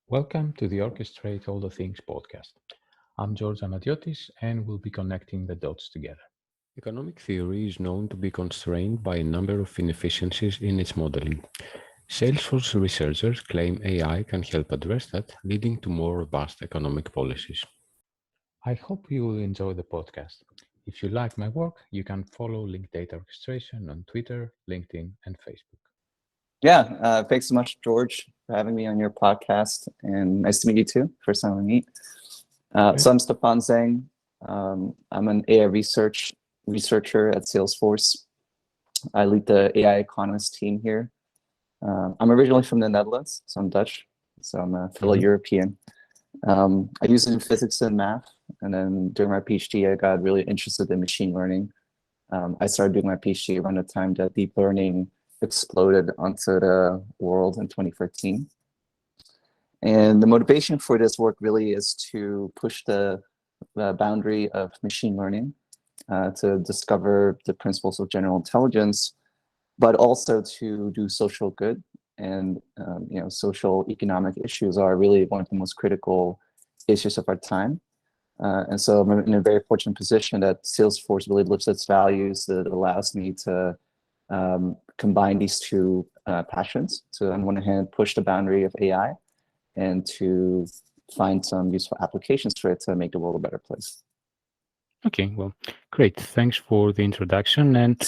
Welcome to the Orchestrate All the Things podcast. I'm George Anatiotis and we'll be connecting the dots together. Economic theory is known to be constrained by a number of inefficiencies in its modeling. Salesforce researchers claim AI can help address that, leading to more robust economic policies. I hope you will enjoy the podcast. If you like my work, you can follow Link Data Orchestration on Twitter, LinkedIn, and Facebook. Yeah, thanks so much, George, for having me on your podcast, and nice to meet you too. First time we meet. So I'm Stephan Zheng. I'm an AI researcher at Salesforce. I lead the AI Economist team here. I'm originally from the Netherlands, so I'm Dutch. So I'm a fellow European. I used it in physics and math, and then during my PhD, I got really interested in machine learning. I started doing my PhD around the time that deep learning exploded onto the world in 2013. And the motivation for this work really is to push the boundary of machine learning, to discover the principles of general intelligence, but also to do social good. And social economic issues are really one of the most critical issues of our time. And so I'm in a very fortunate position that Salesforce really lives its values that allows me to combine these two passions. So on one hand, push the boundary of AI and to find some useful applications for it to make the world a better place. Okay, well, great. Thanks for the introduction. And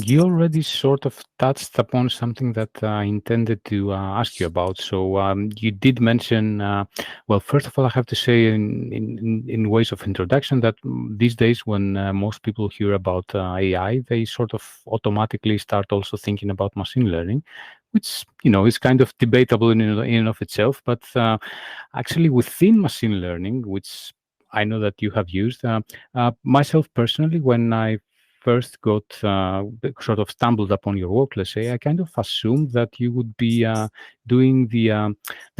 you already sort of touched upon something that I intended to ask you about. So you did mention, well, first of all, I have to say in ways of introduction that these days when most people hear about AI, they sort of automatically start also thinking about machine learning, which, is kind of debatable in and of itself. But actually within machine learning, which I know that you have used. Myself personally, when I first got sort of stumbled upon your work, let's say, I kind of assumed that you would be doing the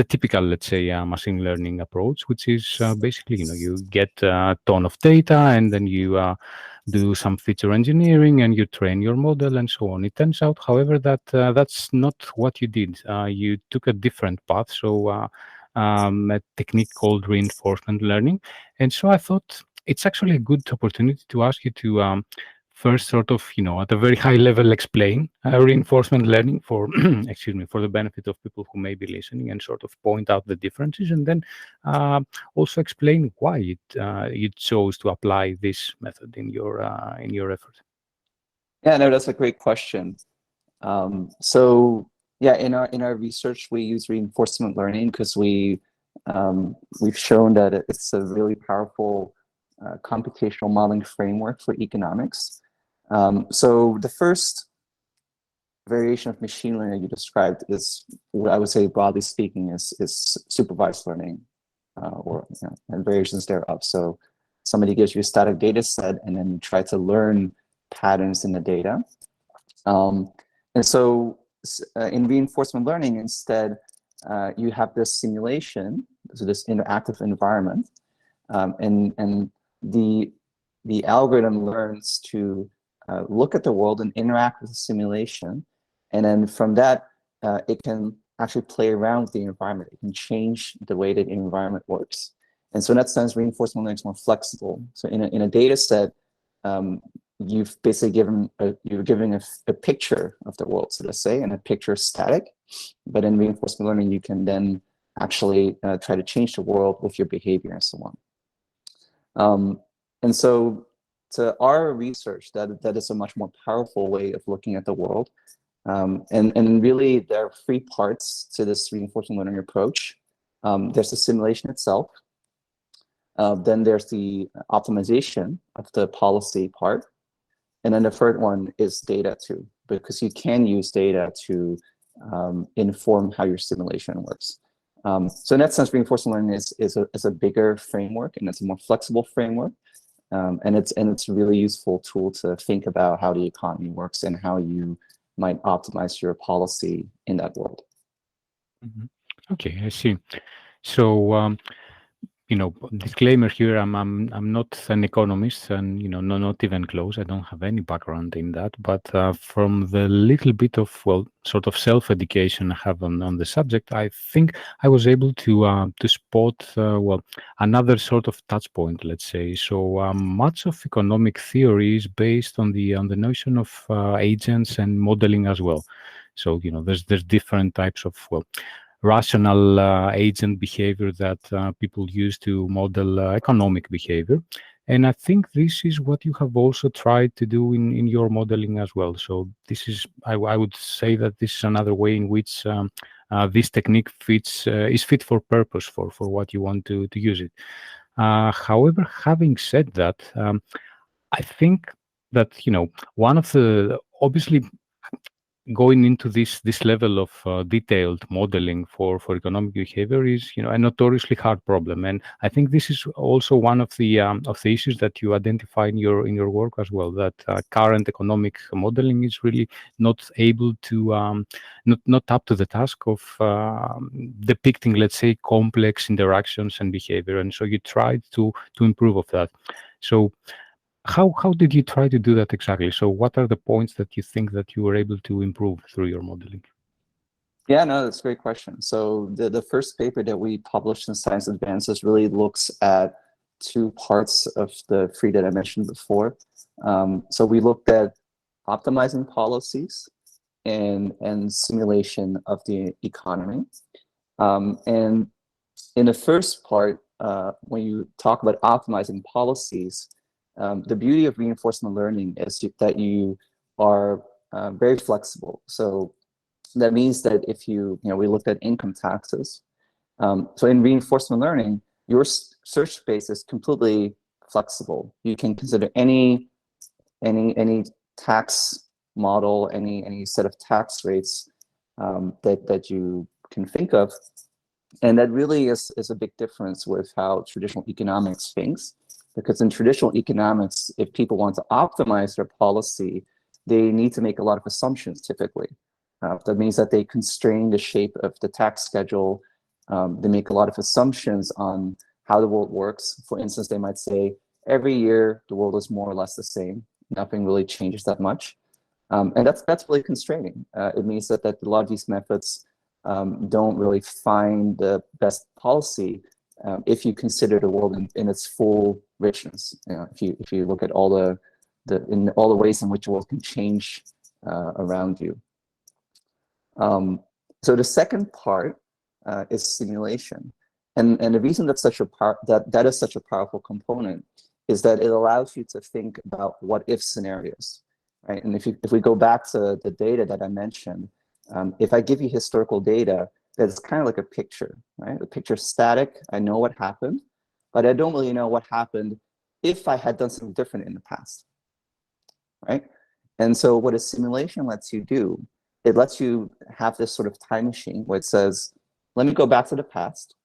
typical, let's say, machine learning approach, which is basically, you get a ton of data and then you do some feature engineering and you train your model and so on. It turns out, however, that that's not what you did. You took a different path. So a technique called reinforcement learning. And so I thought it's actually a good opportunity to ask you to first sort of, at a very high level, explain reinforcement learning for, excuse me, for the benefit of people who may be listening and sort of point out the differences and then also explain why you chose to apply this method in your effort. Yeah, no, that's a great question. So yeah, in our research, we use reinforcement learning because we've shown that it's a really powerful computational modeling framework for economics. So the first variation of machine learning you described is what I would say, broadly speaking, is supervised learning, and variations thereof. So somebody gives you a static data set, and then you try to learn patterns in the data. And so in reinforcement learning, instead, you have this simulation, so this interactive environment, and the algorithm learns to look at the world and interact with the simulation, and then from that, it can actually play around with the environment. It can change the way that the environment works. And so in that sense, reinforcement learning is more flexible. So in a data set, you've basically you're giving a picture of the world, so to say, and a picture is static. But in reinforcement learning, you can then actually try to change the world with your behavior and so on. And so to our research, that is a much more powerful way of looking at the world. And really, there are three parts to this reinforcement learning approach. There's the simulation itself. Then there's the optimization of the policy part. And then the third one is data too, because you can use data to inform how your simulation works. So in that sense, reinforcement learning is a bigger framework, and it's a more flexible framework. And it's a really useful tool to think about how the economy works and how you might optimize your policy in that world. Okay, I see. So disclaimer here, I'm not an economist, and not even close. I don't have any background in that. But from the little bit of sort of self-education I have on the subject, I think I was able to spot another sort of touch point, let's say. So much of economic theory is based on the notion of agents and modeling as well. So there's different types of rational agent behavior that people use to model economic behavior. And I think this is what you have also tried to do in your modeling as well. So this is, I would say that this is another way in which this technique is fit for purpose for what you want to use it. However, having said that, I think that one of the obviously going into this level of detailed modeling for economic behavior is a notoriously hard problem, and I think this is also one of the issues that you identify in your work as well, that current economic modeling is really not able to not up to the task of depicting, let's say, complex interactions and behavior, and so you tried to improve of that. So how did you try to do that exactly? So what are the points that you think that you were able to improve through your modeling? Yeah, no, that's a great question. So the first paper that we published in Science Advances really looks at two parts of the three that I mentioned before. So we looked at optimizing policies and simulation of the economy. And in the first part, when you talk about optimizing policies, the beauty of reinforcement learning is that you are very flexible. So that means that if we looked at income taxes. So in reinforcement learning, your search space is completely flexible. You can consider any tax model, any set of tax rates that you can think of. And that really is a big difference with how traditional economics thinks. Because in traditional economics, if people want to optimize their policy, they need to make a lot of assumptions typically. That means that they constrain the shape of the tax schedule. They make a lot of assumptions on how the world works. For instance, they might say, every year, the world is more or less the same. Nothing really changes that much. And that's really constraining. It means that a lot of these methods don't really find the best policy if you consider the world in its full richness. If you look at all the ways in which the world can change around you. So the second part is simulation, and the reason that's that is such a powerful component is that it allows you to think about what if scenarios, right? And if we go back to the data that I mentioned, if I give you historical data, that's kind of like a picture, right? The picture's static. I know what happened, but I don't really know what happened if I had done something different in the past, right? And so what a simulation lets you do, it lets you have this sort of time machine where it says, let me go back to the past,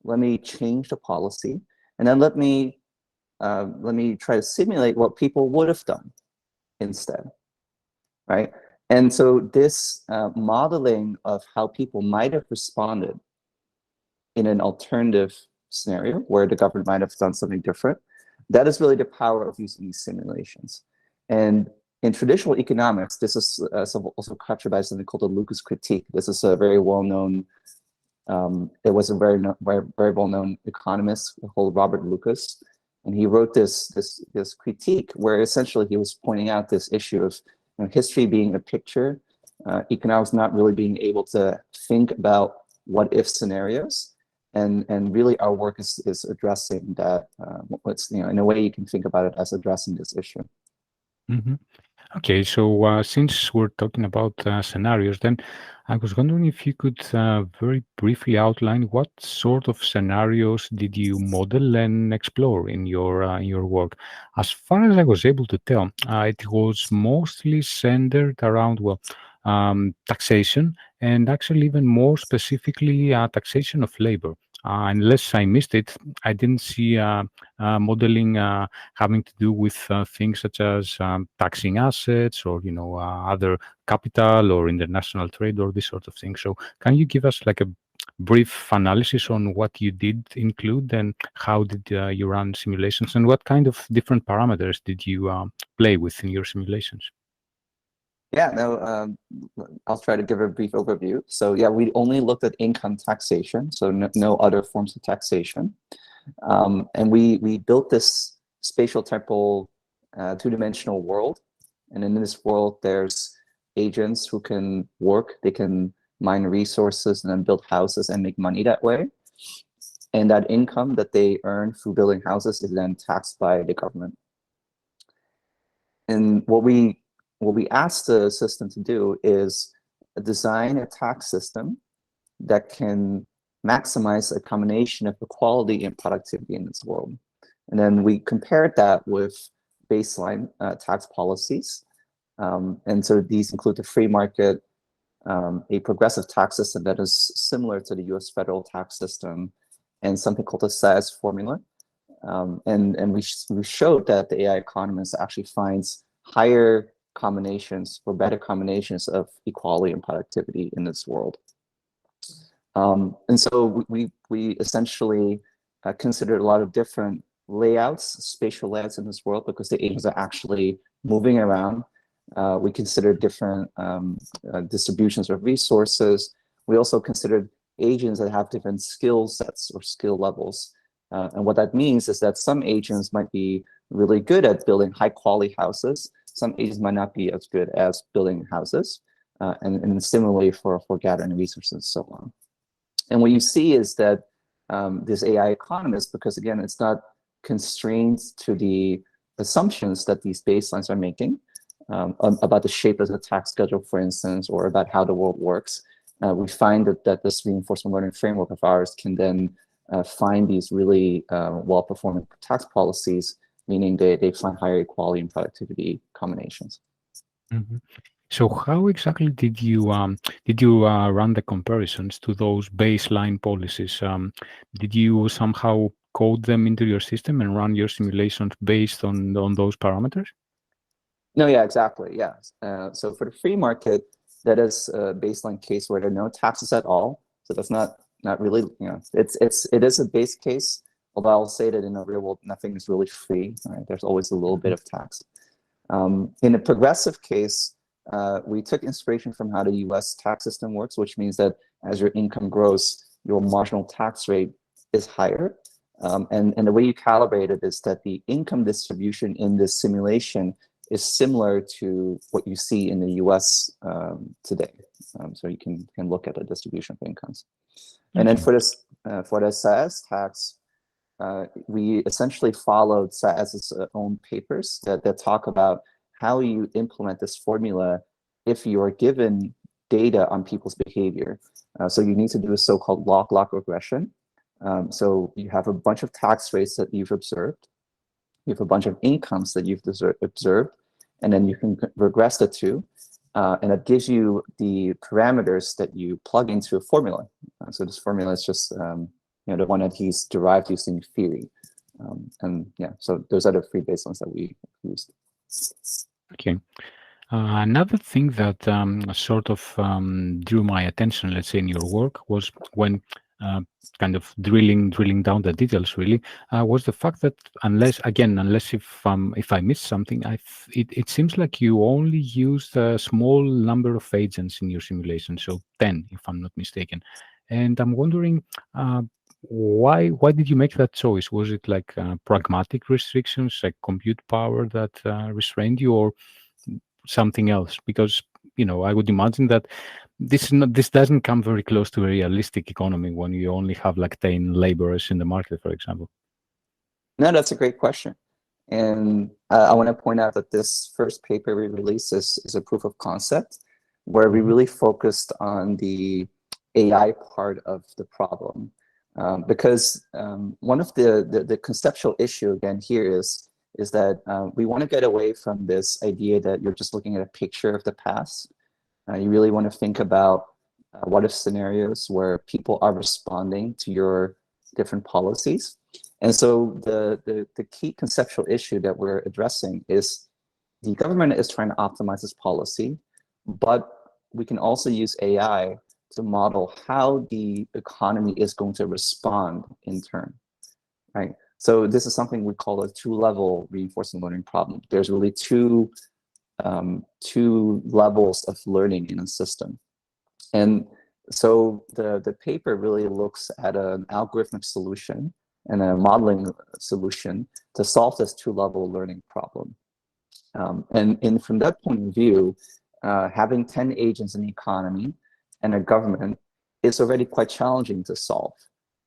let me change the policy, and then let me try to simulate what people would have done instead, right? And so this modeling of how people might have responded in an alternative scenario where the government might have done something different, that is really the power of using these simulations. And in traditional economics, this is also captured by something called the Lucas critique. This is a very well-known, it was a very well-known economist called Robert Lucas. And he wrote this critique where essentially he was pointing out this issue of history being a picture, economics not really being able to think about what if scenarios. And really our work is addressing that, in a way you can think about it as addressing this issue. Mm-hmm. Okay, so since we're talking about scenarios, then I was wondering if you could very briefly outline what sort of scenarios did you model and explore in your work. As far as I was able to tell, it was mostly centered around taxation, and actually even more specifically taxation of labor. Unless I missed it, I didn't see modeling having to do with things such as taxing assets or other capital or international trade or this sort of thing. So can you give us like a brief analysis on what you did include and how did you run simulations and what kind of different parameters did you play with in your simulations? Yeah, no, I'll try to give a brief overview. So yeah, we only looked at income taxation, so no other forms of taxation. And we built this spatial temporal two-dimensional world. And in this world, there's agents who can work, they can mine resources and then build houses and make money that way. And that income that they earn through building houses is then taxed by the government. And what we asked the system to do is design a tax system that can maximize a combination of equality and productivity in this world. And then we compared that with baseline tax policies. And so these include the free market, a progressive tax system that is similar to the US federal tax system, and something called the SAS formula. And we showed that the AI economist actually finds higher combinations or better combinations of equality and productivity in this world. And so we essentially considered a lot of different layouts, spatial layouts in this world, because the agents are actually moving around. We considered different distributions of resources. We also considered agents that have different skill sets or skill levels. And what that means is that some agents might be really good at building high quality houses. Some agents might not be as good as building houses, and similarly for gathering resources and so on. And what you see is that this AI economist, because again, it's not constrained to the assumptions that these baselines are making about the shape of the tax schedule, for instance, or about how the world works. We find that this reinforcement learning framework of ours can then find these really well-performing tax policies, meaning they find higher equality and productivity combinations. Mm-hmm. So how exactly did you run the comparisons to those baseline policies? Did you somehow code them into your system and run your simulations based on those parameters? No, yeah, exactly. Yeah. So for the free market, that is a baseline case where there are no taxes at all. So that's not really, it is a base case. Although I'll say that in the real world, nothing is really free. Right? There's always a little bit of tax. In a progressive case, we took inspiration from how the US tax system works, which means that as your income grows, your marginal tax rate is higher. And the way you calibrate it is that the income distribution in this simulation is similar to what you see in the US today. So you can look at the distribution of incomes. And then for the SAS tax, we essentially followed SAS's own papers that talk about how you implement this formula if you are given data on people's behavior. So you need to do a so-called log-log regression. So you have a bunch of tax rates that you've observed. You have a bunch of incomes that you've observed, and then you can regress the two. And it gives you the parameters that you plug into a formula. So this formula is just the one that he's derived using theory. And yeah, so those are the three baselines that we used. Okay. Another thing that sort of drew my attention, let's say, in your work was when kind of drilling down the details really was the fact that unless if I missed something, it seems like you only used a small number of agents in your simulation, so 10 if I'm not mistaken. And I'm wondering why did you make that choice? Was it like pragmatic restrictions, like compute power that restrained you, or something else? Because I would imagine that this doesn't come very close to a realistic economy when you only have like 10 laborers in the market, for example. No, that's a great question. And I want to point out that this first paper we released is a proof of concept where we really focused on the AI part of the problem. Because one of the conceptual issue again here is that we want to get away from this idea that you're just looking at a picture of the past. You really want to think about what if scenarios where people are responding to your different policies. And so the key conceptual issue that we're addressing is the government is trying to optimize this policy, but we can also use AI to model how the economy is going to respond in turn, right? So this is something we call a two-level reinforcement learning problem. There's really two levels of learning in a system. And so the paper really looks at an algorithmic solution and a modeling solution to solve this two-level learning problem. And from that point of view, having 10 agents in the economy and a government is already quite challenging to solve.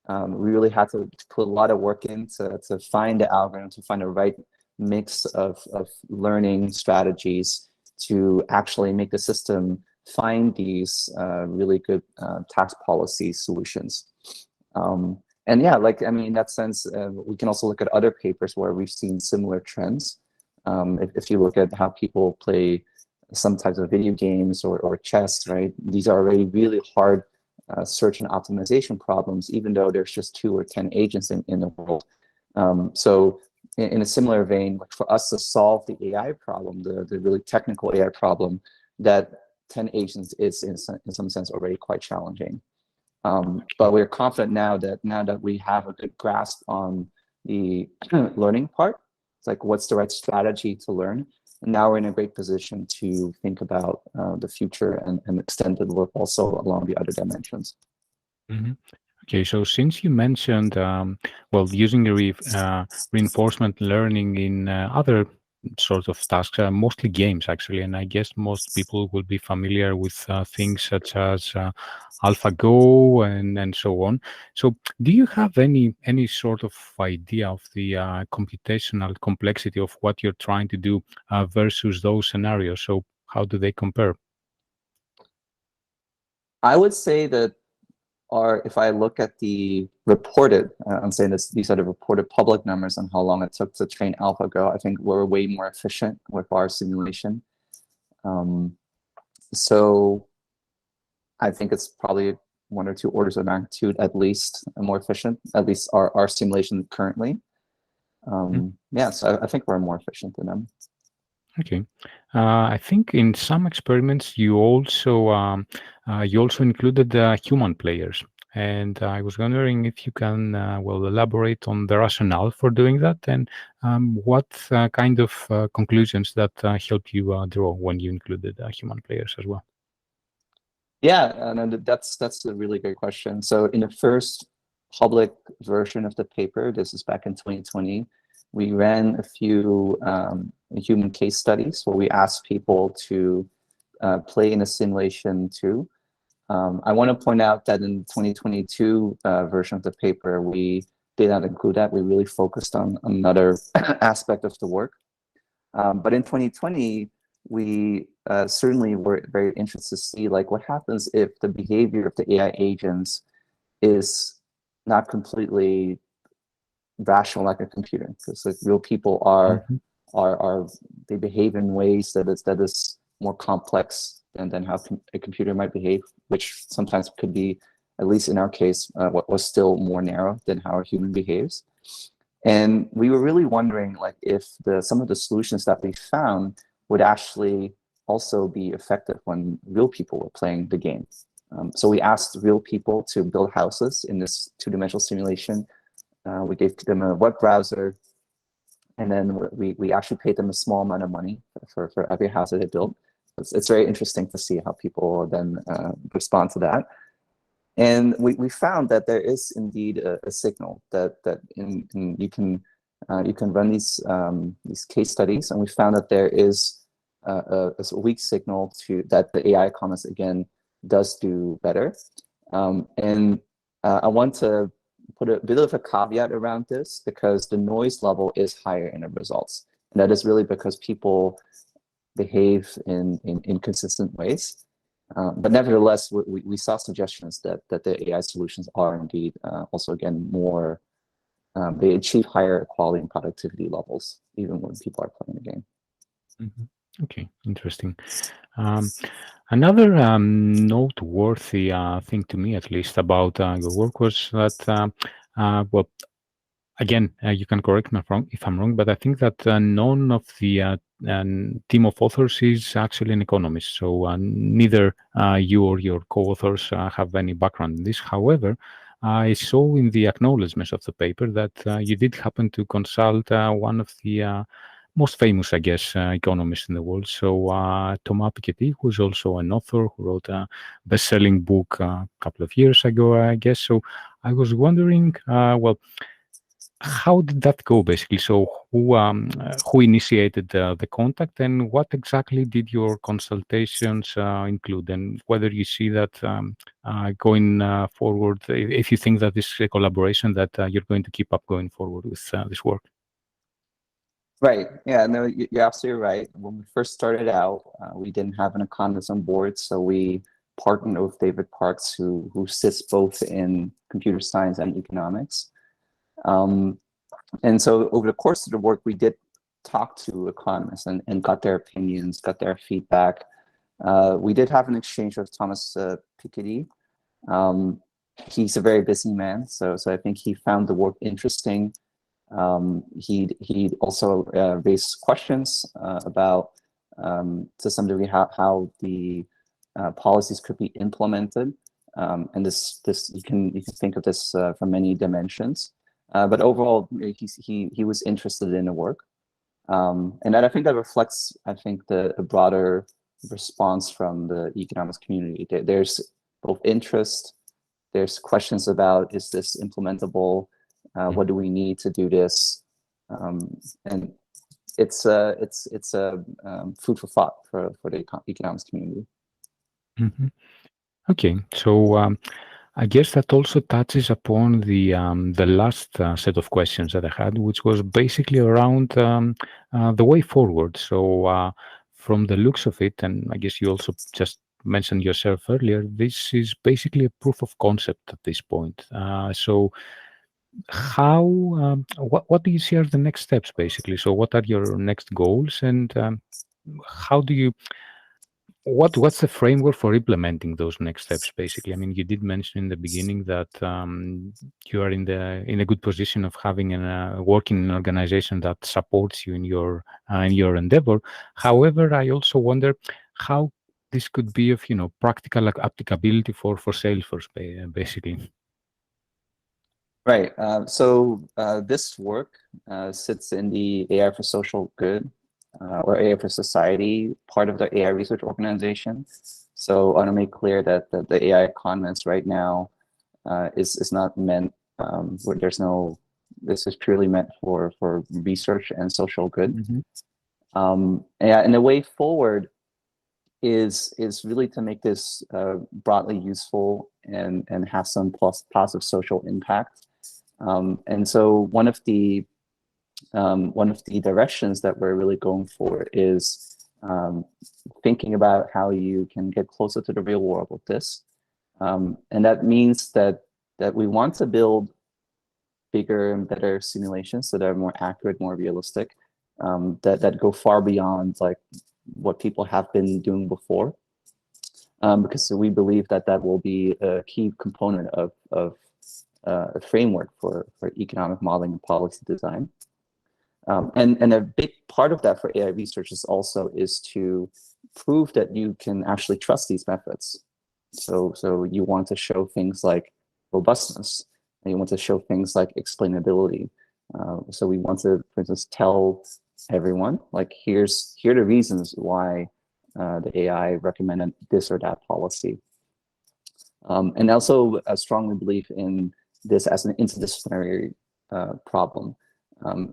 We really had to put a lot of work in to find the algorithm, to find the right mix of learning strategies to actually make the system find these really good tax policy solutions. And yeah, like, I mean, in that sense, we can also look at other papers where we've seen similar trends. If you look at how people play some types of video games or chess, right? These are already really hard search and optimization problems, even though there's just 2 or 10 agents in the world. So in a similar vein, like for us to solve the AI problem, the really technical AI problem, that 10 agents is in some sense already quite challenging. But we're confident now that we have a good grasp on the learning part. It's like, what's the right strategy to learn? And now we're in a great position to think about the future and extended work also along the other dimensions. Mm-hmm. Okay, so since you mentioned, well, using the reinforcement learning in other sorts of tasks, mostly games actually, and I guess most people will be familiar with things such as AlphaGo and so on. So, do you have any sort of idea of the computational complexity of what you're trying to do versus those scenarios? So, how do they compare? I would say that if I look at the reported, I'm saying these are the reported public numbers on how long it took to train AlphaGo, I think we're way more efficient with our simulation. So I think it's probably 1 or 2 orders of magnitude at least more efficient, at least our simulation currently. Yeah, so I think we're more efficient than them. Okay, I think in some experiments you also included human players, and I was wondering if you can well elaborate on the rationale for doing that and what kind of conclusions that helped you draw when you included human players as well. Yeah, and that's a really great question. So in the first public version of the paper, this is back in 2020, we ran a few human case studies where we asked people to play in a simulation too. I want to point out that in the 2022 version of the paper, we did not include that. We really focused on another aspect of the work. But in 2020, we certainly were very interested to see like what happens if the behavior of the AI agents is not completely rational like a computer, because like real people are they behave in ways that is more complex than how a computer might behave, which sometimes could be, at least in our case, what was still more narrow than how a human behaves. And we were really wondering like if some of the solutions that we found would actually also be effective when real people were playing the game. So we asked real people to build houses in this 2-dimensional simulation. We gave them a web browser, and then we actually paid them a small amount of money for every house that they built. It's very interesting to see how people then respond to that. And we found that there is indeed a signal that you can run these case studies, and we found that there is a weak signal to that the AI economist again does do better. And I want to put a bit of a caveat around this because the noise level is higher in the results, and that is really because people behave in inconsistent ways. But nevertheless, we saw suggestions that the AI solutions are indeed also again more, they achieve higher quality and productivity levels even when people are playing the game. Okay, interesting. Another noteworthy thing to me, at least, about your work was that, well, again, you can correct me if I'm wrong, but I think that none of the team of authors is actually an economist. So neither you or your co-authors have any background in this. However, I saw in the acknowledgements of the paper that you did happen to consult one of the most famous, I guess, economists in the world. So Thomas Piketty, who's also an author who wrote a best-selling book a couple of years ago, I guess. So I was wondering, well, how did that go basically? So who initiated the contact, and what exactly did your consultations include, and whether you see that going forward, if you think that this is a collaboration that you're going to keep up going forward with this work? Right. Yeah, no, you're absolutely right. When we first started out, we didn't have an economist on board, so we partnered with David Parks, who sits both in computer science and economics. And so over the course of the work, we did talk to economists and got their opinions, got their feedback. We did have an exchange with Thomas Piketty. He's a very busy man, so I think he found the work interesting. He also raised questions about, to some degree, how the policies could be implemented. And this you can think of this from many dimensions. But overall, he was interested in the work, and I think that reflects, I think, the broader response from the economics community. There's both interest, there's questions about, is this implementable? What do we need to do this? And it's a food for thought for the economics community. Mm-hmm. Okay, so I guess that also touches upon the last set of questions that I had, which was basically around the way forward. So from the looks of it, and I guess you also just mentioned yourself earlier, this is basically a proof of concept at this point. So how, what do you see are the next steps, basically? So what are your next goals, and how do you, what's the framework for implementing those next steps, basically? I mean, you did mention in the beginning that you are in a good position of having working in an organization that supports you in your endeavor. However, I also wonder how this could be of practical applicability for Salesforce, basically. Right. So this work sits in the AI for Social Good, or AI for Society, part of the AI research organization. So I want to make clear that the AI economist right now is not meant, where there's no, this is purely meant for research and social good. And the way forward is really to make this broadly useful and have some positive social impact. And so one of the directions that we're really going for is thinking about how you can get closer to the real world with this. And that means that we want to build bigger and better simulations that are more accurate, more realistic, that go far beyond like what people have been doing before. Because we believe that will be a key component of a framework for economic modeling and policy design. And a big part of that for AI researchers also is to prove that you can actually trust these methods. So you want to show things like robustness, and you want to show things like explainability. So we want to, for instance, tell everyone, like, here are the reasons why the AI recommended this or that policy. And also I strongly believe in this as an interdisciplinary problem.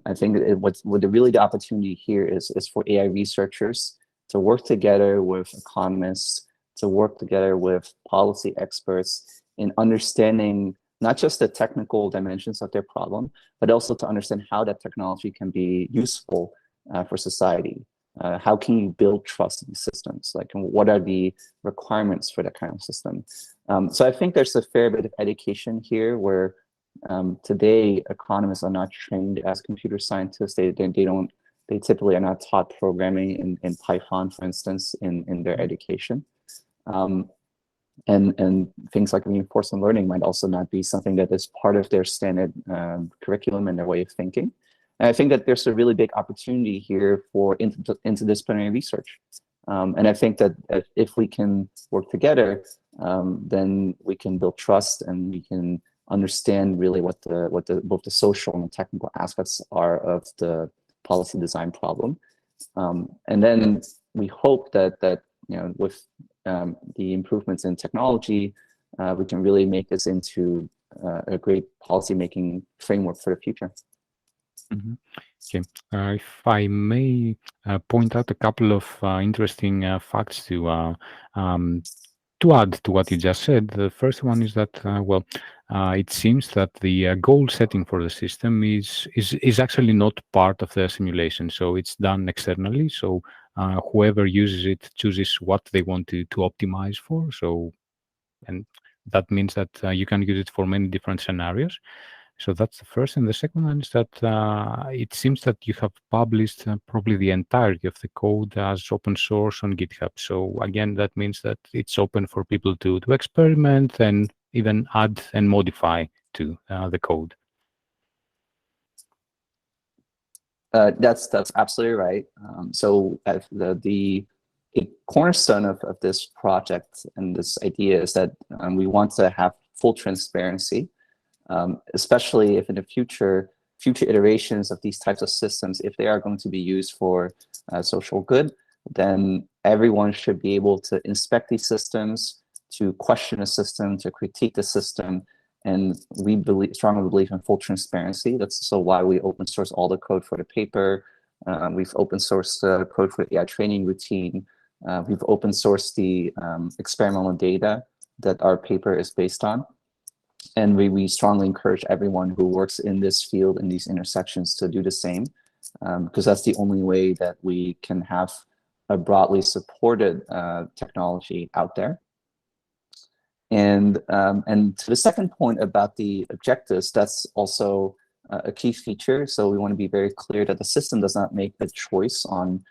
I think what really the opportunity here is for AI researchers to work together with economists, to work together with policy experts in understanding not just the technical dimensions of their problem, but also to understand how that technology can be useful for society. How can you build trust in systems? Like, what are the requirements for that kind of system? So I think there's a fair bit of education here where today economists are not trained as computer scientists. They typically are not taught programming in Python, for instance, in their education. And things like reinforcement learning might also not be something that is part of their standard curriculum and their way of thinking. And I think that there's a really big opportunity here for interdisciplinary research. And I think that if we can work together, then we can build trust and we can understand really what both the social and the technical aspects are of the policy design problem. And then we hope that with the improvements in technology, we can really make this into a great policymaking framework for the future. Mm-hmm. Okay. If I may point out a couple of interesting facts to add to what you just said. The first one is that it seems that the goal setting for the system is actually not part of the simulation, so it's done externally. So whoever uses it chooses what they want to optimize for. So, and that means that you can use it for many different scenarios. So that's the first. And the second one is that it seems that you have published probably the entirety of the code as open source on GitHub. So again, that means that it's open for people to experiment and even add and modify to the code. That's absolutely right. So the cornerstone of this project and this idea is that we want to have full transparency. Especially if in the future iterations of these types of systems, if they are going to be used for social good, then everyone should be able to inspect these systems, to question the system, to critique the system. And we strongly believe in full transparency. That's so why we open source all the code for the paper. We've open sourced the code for the AI training routine. We've open sourced the experimental data that our paper is based on. And we strongly encourage everyone who works in this field, in these intersections, to do the same, because that's the only way that we can have a broadly supported technology out there. And to the second point about the objectives, that's also a key feature. So we want to be very clear that the system does not make a choice on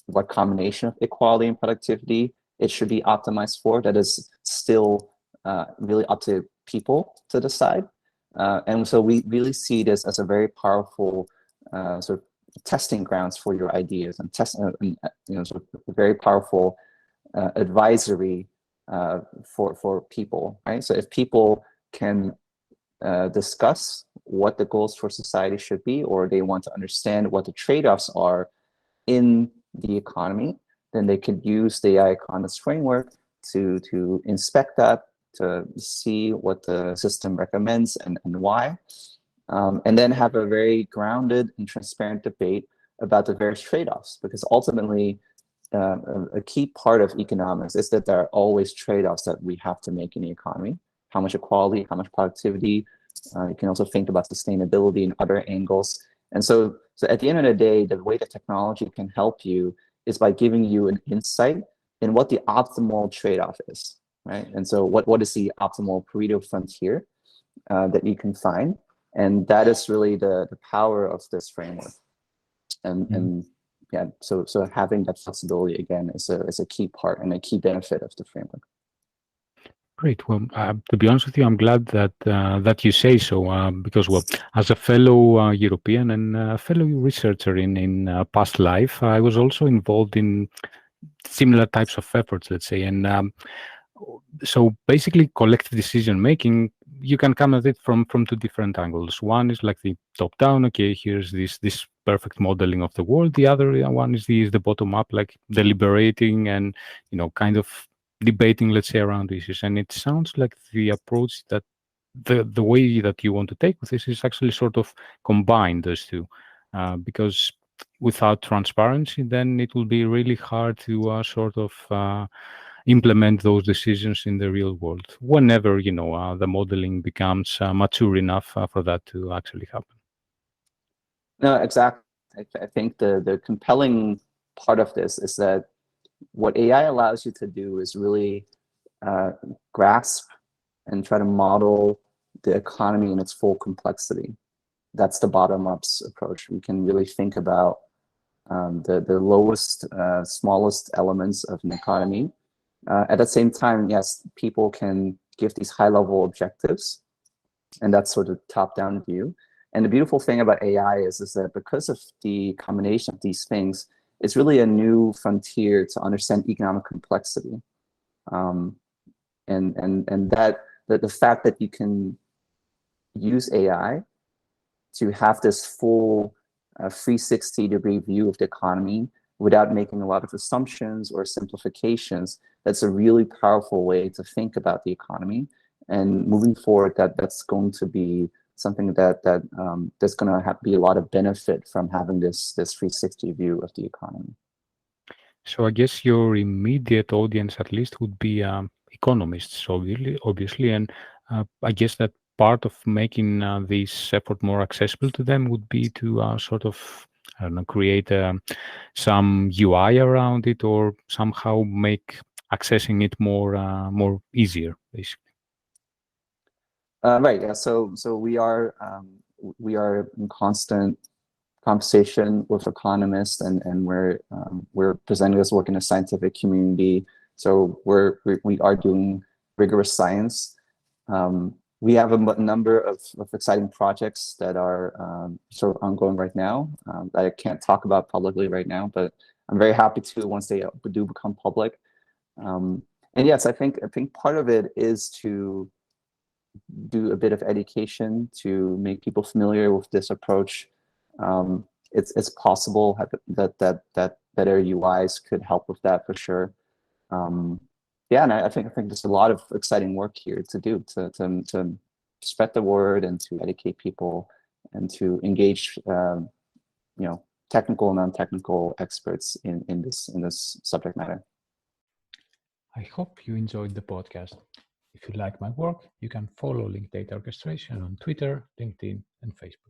what combination of equality and productivity it should be optimized for. That is still really up to people to decide. And so we really see this as a very powerful sort of testing grounds for your ideas and sort of a very powerful advisory for people, right? So if people can discuss what the goals for society should be, or they want to understand what the trade-offs are in the economy, then they could use the AI Economist framework to inspect that, to see what the system recommends and why, and then have a very grounded and transparent debate about the various trade-offs. Because ultimately, a key part of economics is that there are always trade-offs that we have to make in the economy. How much equality, how much productivity. You can also think about sustainability and other angles. And so at the end of the day, the way that technology can help you is by giving you an insight in what the optimal trade-off is, right? And so what is the optimal Pareto frontier that you can find? And that is really the power of this framework. And yeah, so having that flexibility again is a key part and a key benefit of the framework. Great. Well, to be honest with you, I'm glad that that you say so, because, well, as a fellow European and a fellow researcher in past life, I was also involved in similar types of efforts, let's say. And so basically collective decision making, you can come at it from two different angles. One is like the top down, okay, here's this perfect modeling of the world. The other one is the bottom up, like deliberating and, you know, kind of debating, let's say, around issues. And it sounds like the approach that the way that you want to take with this is actually sort of combine those two, because without transparency, then it will be really hard to sort of implement those decisions in the real world whenever, you know, the modeling becomes mature enough for that to actually happen. No, exactly. I think the compelling part of this is that what AI allows you to do is really grasp and try to model the economy in its full complexity. That's the bottom-up approach. We can really think about the lowest, smallest elements of an economy, At the same time, yes, people can give these high-level objectives, and that's sort of top-down view. And the beautiful thing about AI is that because of the combination of these things, it's really a new frontier to understand economic complexity. And that the fact that you can use AI to have this full 360-degree view of the economy without making a lot of assumptions or simplifications, that's a really powerful way to think about the economy. And moving forward, that's going to be something that there's going to be a lot of benefit from having this 360 view of the economy. So I guess your immediate audience, at least, would be economists, obviously, and I guess that part of making this effort more accessible to them would be to sort of, I don't know, create some UI around it, or somehow make accessing it more easier, basically. Right. Yeah. So we are in constant conversation with economists, and we're presenting this work in a scientific community. So we are doing rigorous science. We have a number of exciting projects that are sort of ongoing right now that I can't talk about publicly right now, but I'm very happy to once they do become public. And yes, I think part of it is to do a bit of education to make people familiar with this approach. It's possible that better UIs could help with that for sure. Yeah, and I think there's a lot of exciting work here to do to spread the word and to educate people and to engage technical and non-technical experts in this subject matter. I hope you enjoyed the podcast. If you like my work, you can follow Link Data Orchestration on Twitter, LinkedIn, and Facebook.